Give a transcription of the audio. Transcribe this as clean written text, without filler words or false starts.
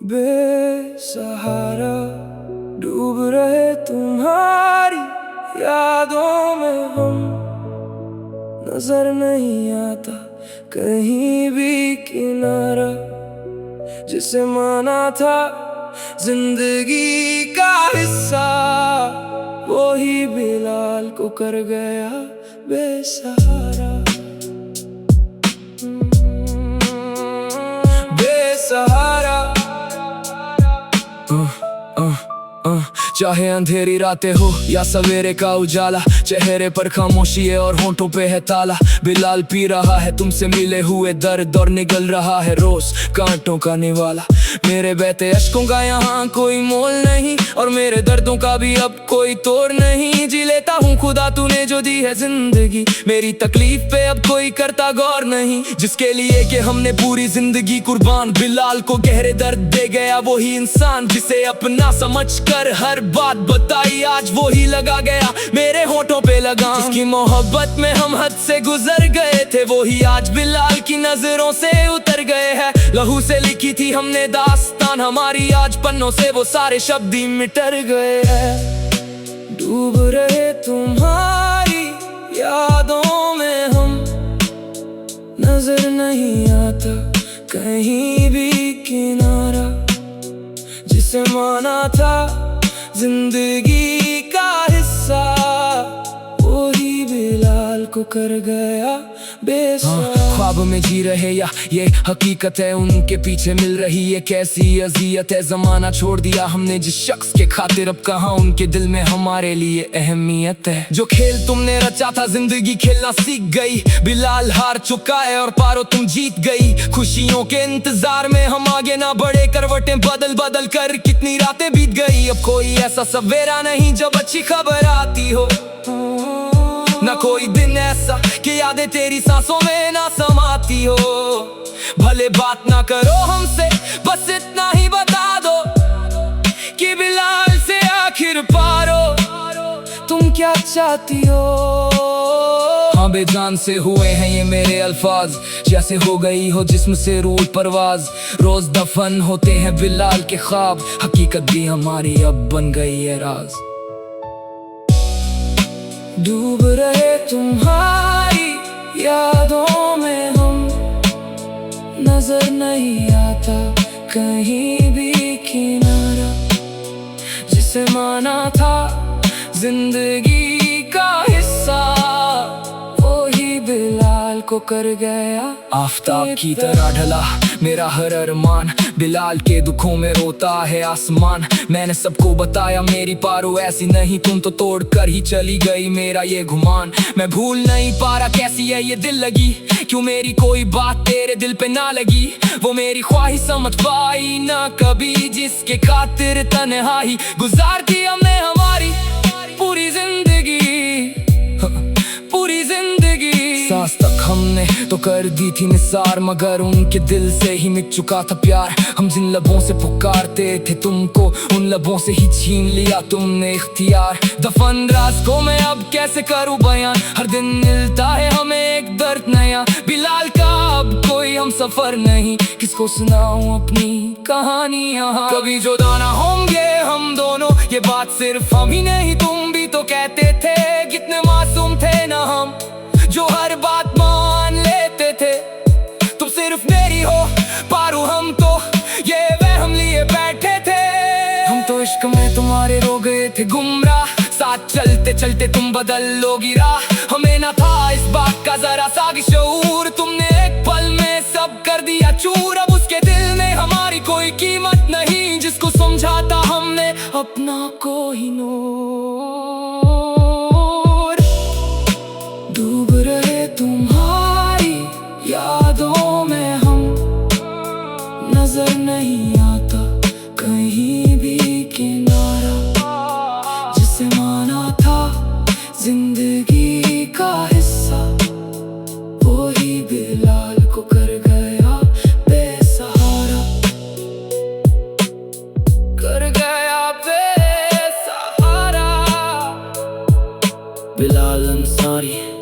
बेसहारा डूब रहे तुम्हारी यादों में हम, नजर नहीं आता कहीं भी किनारा, जिसे माना था जिंदगी का हिस्सा, वो ही बिलाल को कर गया बेसहारा। बेसहारा चाहे अंधेरी रातें हो या सवेरे का उजाला, चेहरे पर खामोशी है और होंठों पे है ताला। बिलाल पी रहा है तुमसे मिले हुए दर्द और निगल रहा है रोज कांटों का निवाला। मेरे बहते अश्कों का यहाँ कोई मोल नहीं और मेरे दर्दों का भी अब कोई तोड़ नहीं। जी लेता हूँ खुदा तूने जो दी है जिंदगी, मेरी तकलीफ पे अब कोई करता गौर नहीं। जिसके लिए कि हमने पूरी जिंदगी कुर्बान, बिलाल को गहरे दर्द दे गया वही इंसान, जिसे अपना समझ कर हर बात बताई आज वो ही लगा गया मेरे होठों पे लगाम। जिसकी मोहब्बत में हम हद से गुजर गए थे वो ही आज बिलाल की नजरों से उतर गए हैं। लहू से लिखी थी हमने दास्तान हमारी, आज पन्नों से वो सारे शब्द ही मिटर गए हैं। डूब रहे तुम्हारी यादों में हम, नजर नहीं आता कहीं भी किनारा, जिसे माना था जिंदगी का हिस्सा, वो ही बिलाल को कर गया बेसहारा। ख्वाब में जी रहे या ये हकीकत है, उनके पीछे मिल रही है कैसी अजियत है। जमाना छोड़ दिया हमने जिस शख्स के खातिर, अब कहाँ उनके दिल में हमारे लिए अहमियत है। जो खेल तुमने रचा था जिंदगी खेलना सीख गई, बिलाल हार चुका है और पारो तुम जीत गई। खुशियों के इंतजार में हम आगे ना बढ़े, करवटें बदल बदल कर कितनी रातें बीत गई। अब कोई ऐसा सवेरा नहीं जब अच्छी खबर आती हो, ना कोई दिन ऐसा कि यादें तेरी सांसों में ना समाती हो। भले बात ना करो हमसे, बस इतना ही बता दो कि बिलाल से आखिर पारो तुम क्या चाहती हो। हाँ बेजान से हुए हैं ये मेरे अल्फाज, जैसे हो गई हो जिस्म से रूह परवाज। रोज दफन होते हैं बिलाल के ख्वाब, हकीकत भी हमारी अब बन गई है राज। डूब रहे तुम्हारी यादों में हम, नजर नहीं आता कहीं भी किनारा, जिसे माना था जिंदगी का हिस्सा, वो ही बिलाल को कर गया। आफताब की तरह ढला मेरा हर अरमान, बिलाल के दुखों में रोता है आसमान। मैंने सबको बताया मेरी पारो ऐसी नहीं, तुम तो तोड़ कर ही चली गई मेरा ये गुमान। मैं भूल नहीं पा रहा कैसी है ये दिल लगी, क्यों मेरी कोई बात तेरे दिल पे ना लगी। वो मेरी ख्वाहिश समझ पाई ना कभी, जिसके खातिर तन्हाई गुजार दी हमने हमारी पूरी जिंदगी, पूरी जिंदगी। सांस तक हमने तो कर दी थी निसार, मगर उनके दिल से ही मिट चुका था प्यार। हम जिन लबों से पुकारते थे तुमको, उन लबों से ही छीन लिया तुमने इख्तियार। दफन राज को मैं अब कैसे करूं बयान, हर दिन मिलता है हमें एक दर्द नया। बिलाल का अब कोई हम सफर नहीं, किसको सुनाऊं अपनी कहानी यहाँ। कभी जुदा ना होंगे हम दोनों, ये बात सिर्फ हम ही नहीं तुम भी तो कहते थे। कितने मासूम थे ना हम, जो हर बात मान लेते थे। तुम सिर्फ मेरी हो पारू, हम तो ये वहम लिए बैठे थे। हम तो इश्क में तुम्हारे रो गए थे गुमराह, साथ चलते चलते तुम बदल लोगी राह। हमें ना था इस बात का जरा सा भी शऊर, तुमने एक पल में सब कर दिया चूर। अब उसके दिल में हमारी कोई कीमत नहीं, जिसको समझा था हमने अपना कोहिनूर। डूब रहे तुम्हारी यादों में हम, नजर नहीं आता कहीं भी किनारा, जिसे माना था जिंदगी का हिस्सा, वो ही बिलाल को कर गया बेसहारा, कर गया बेसहारा। बिलाल अंसारी।